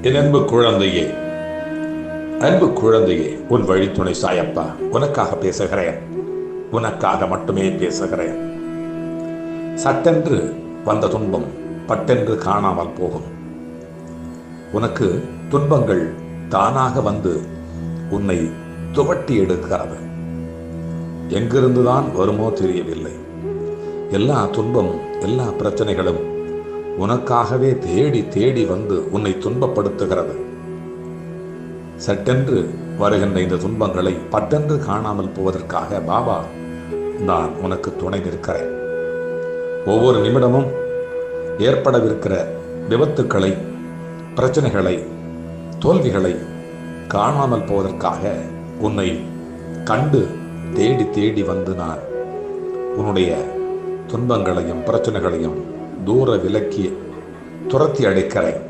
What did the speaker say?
என் அன்பு குழந்தையே, அன்பு குழந்தையே, உன் வழித்துணை சாயப்பா உனக்காக பேசுகிறேன். உனக்காக மட்டுமே பேசுகிறேன். சட்டென்று வந்த துன்பம் பட்டென்று காணாமல் போகும். உனக்கு துன்பங்கள் தானாக வந்து உன்னை துவட்டி எடுக்கிறது. எங்கிருந்துதான் வருமோ தெரியவில்லை. எல்லா துன்பமும் எல்லா பிரச்சனைகளும் உனக்காகவே தேடி தேடி வந்து உன்னை துன்பப்படுத்துகிறது. சட்டென்று வருகின்ற இந்த துன்பங்களை பட்டென்று காணாமல் போவதற்காக பாபா நான் உனக்கு துணை நிற்கிறேன். ஒவ்வொரு நிமிடமும் ஏற்படவிருக்கிற விபத்துக்களை, பிரச்சனைகளை, தோல்விகளை காணாமல் போவதற்காக உன்னை கண்டு தேடி தேடி வந்து நான் உன்னுடைய துன்பங்களையும் பிரச்சனைகளையும் தூர விலக்கி துரத்தி அடைக்கிறேன்.